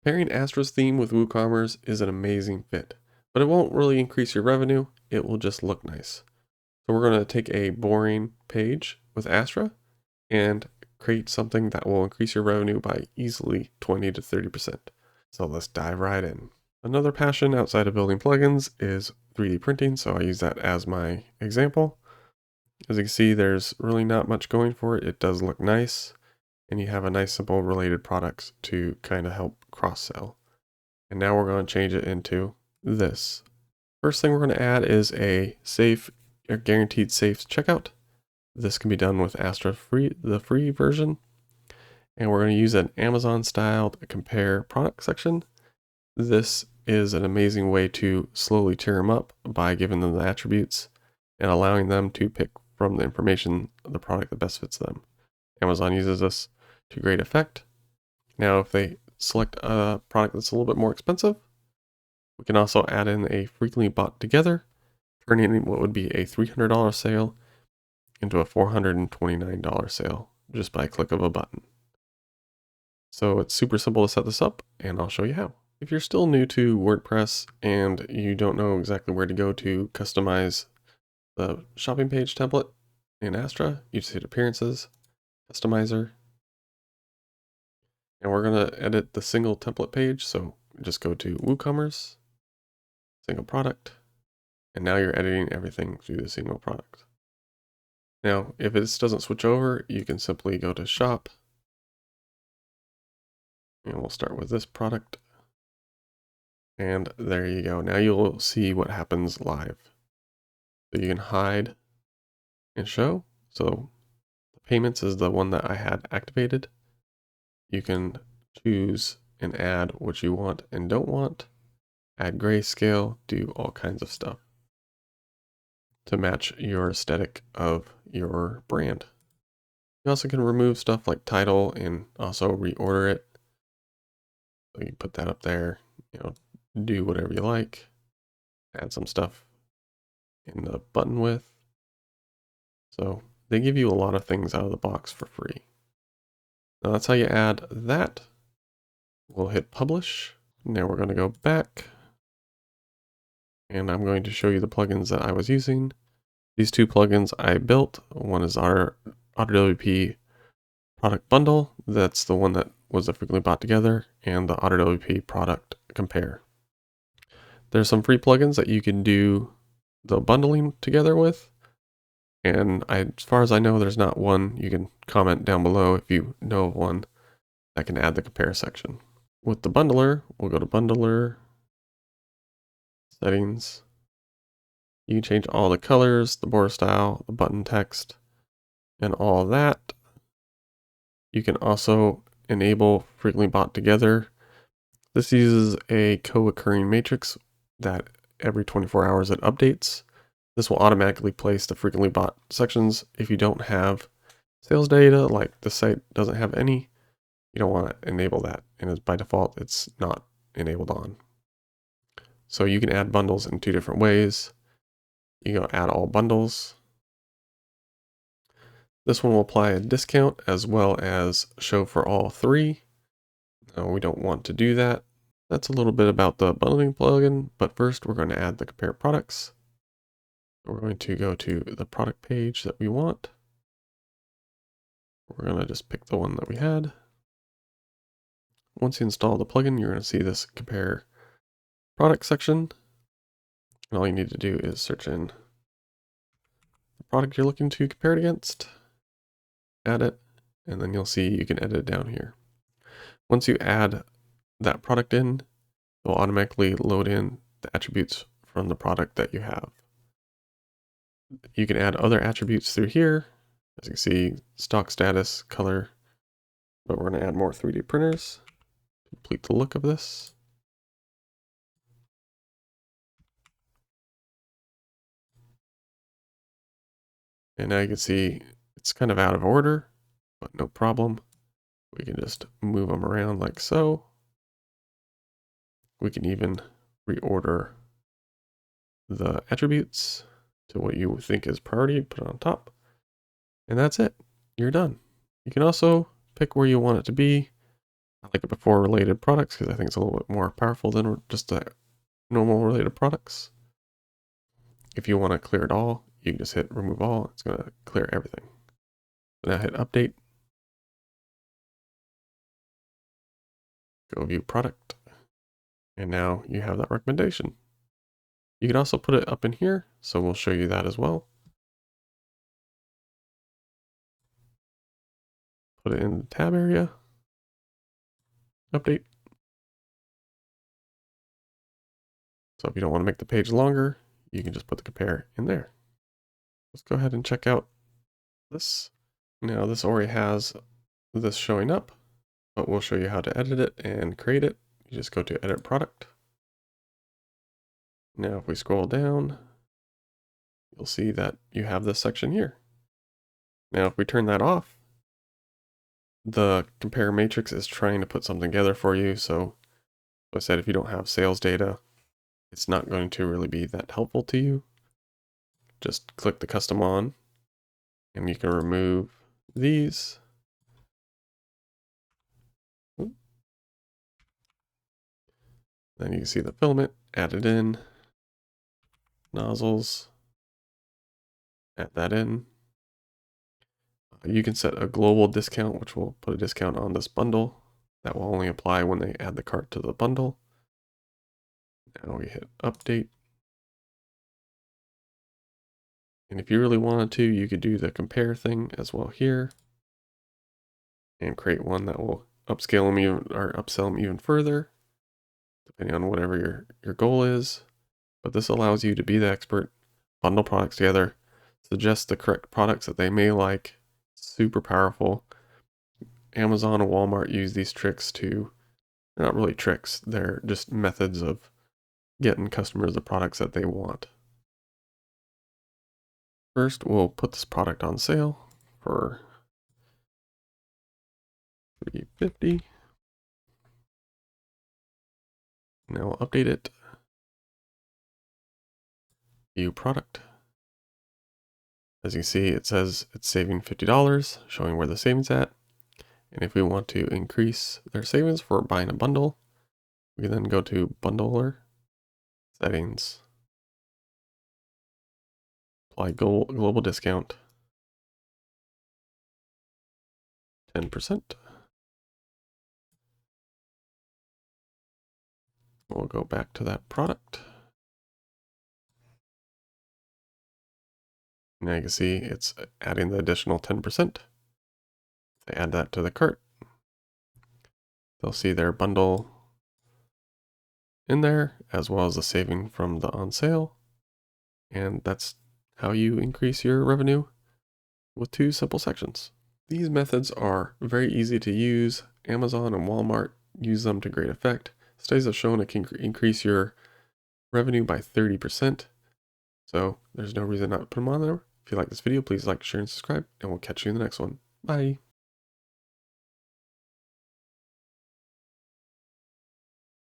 Pairing Astra's theme with Woocommerce is an amazing fit, but it won't really increase your revenue, it will just look nice. So we're going to take a boring page with Astra and create something that will increase your revenue by easily 20 to 30%. So let's dive right in. Another passion outside of building plugins is 3D printing, so I use that as my example. As you can see, there's really not much going for it. It does look nice, and you have a nice simple related products to kind of help cross-sell. And now we're going to change it into this. First thing we're going to add is a guaranteed safe checkout. This can be done with Astra the free version. And we're going to use an Amazon styled compare product section. This is an amazing way to slowly tier them up by giving them the attributes and allowing them to pick from the information of the product that best fits them. Amazon uses this to great effect. Now, if they select a product that's a little bit more expensive, we can also add in a frequently bought together, turning what would be a $300 sale into a $429 sale just by a click of a button. So it's super simple to set this up, and I'll show you how. If you're still new to WordPress and you don't know exactly where to go to customize the shopping page template in Astra, you just hit Appearances, Customizer, and we're going to edit the single template page. So just go to Woocommerce, single product, and now you're editing everything through the single product. Now, if this doesn't switch over, you can simply go to Shop, and we'll start with this product. And there you go. Now you'll see what happens live. So you can hide and show. So the payments is the one that I had activated. You can choose and add what you want and don't want. Add grayscale, do all kinds of stuff to match your aesthetic of your brand. You also can remove stuff like title and also reorder it. So you put that up there, do whatever you like. Add some stuff in the button width. So they give you a lot of things out of the box for free. Now that's how you add that. We'll hit publish. Now we're going to go back. And I'm going to show you the plugins that I was using. These two plugins I built. One is our AutoWP product bundle. That's the one that was frequently bought together, and the AutoWP product compare. There's some free plugins that you can do the bundling together with. And as far as I know, there's not one. You can comment down below if you know of one that can add the compare section. With the bundler, we'll go to bundler, settings. You can change all the colors, the border style, the button text, and all that. You can also enable frequently bought together. This uses a co-occurring matrix that every 24 hours it updates. This will automatically place the frequently bought sections. If you don't have sales data, like the site doesn't have any, you don't want to enable that. And as by default, it's not enabled on. So you can add bundles in two different ways. You go add all bundles. This one will apply a discount as well as show for all three. No, we don't want to do that. That's a little bit about the bundling plugin, but first we're going to add the compare products. We're going to go to the product page that we want. We're going to just pick the one that we had. Once you install the plugin, you're going to see this compare product section. And all you need to do is search in the product you're looking to compare it against, add it, and then you'll see you can edit it down here. Once you add that product in, it will automatically load in the attributes from the product that you have. You can add other attributes through here. As you can see, stock status, color, but we're going to add more 3D printers to complete the look of this. And now you can see it's kind of out of order, but no problem. We can just move them around like so. We can even reorder the attributes to what you think is priority, put it on top. And that's it. You're done. You can also pick where you want it to be. I like it before related products because I think it's a little bit more powerful than just the normal related products. If you want to clear it all, you can just hit remove all. It's going to clear everything. So now hit update. Go view product. And now you have that recommendation. You can also put it up in here, so we'll show you that as well. Put it in the tab area. Update. So if you don't want to make the page longer, you can just put the compare in there. Let's go ahead and check out this. Now this already has this showing up, but we'll show you how to edit it and create it. You just go to edit product. Now if we scroll down, you'll see that you have this section here. Now if we turn that off, the compare matrix is trying to put something together for you. So I said if you don't have sales data, it's not going to really be that helpful to you. Just click the custom on and you can remove these. Then you can see the filament, add it in, nozzles, add that in. You can set a global discount, which will put a discount on this bundle. That will only apply when they add the cart to the bundle. Now we hit update. And if you really wanted to, you could do the compare thing as well here and create one that will upscale them even, or upsell them even further, depending on whatever your goal is. But this allows you to be the expert, bundle products together, suggest the correct products that they may like. Super powerful. Amazon and Walmart use these tricks to, they're not really tricks, they're just methods of getting customers the products that they want. First, we'll put this product on sale for $350. Now we'll update it. View product. As you can see, it says it's saving $50, showing where the savings at. And if we want to increase their savings for buying a bundle, we then go to bundler, settings, apply global discount, 10%. We'll go back to that product. Now you can see it's adding the additional 10%. They add that to the cart. They'll see their bundle in there, as well as the saving from the on sale. And that's how you increase your revenue with 2 simple sections. These methods are very easy to use. Amazon and Walmart use them to great effect. Studies have shown it can increase your revenue by 30%. So there's no reason not to put them on there. If you like this video, please like, share, and subscribe, and we'll catch you in the next one. Bye.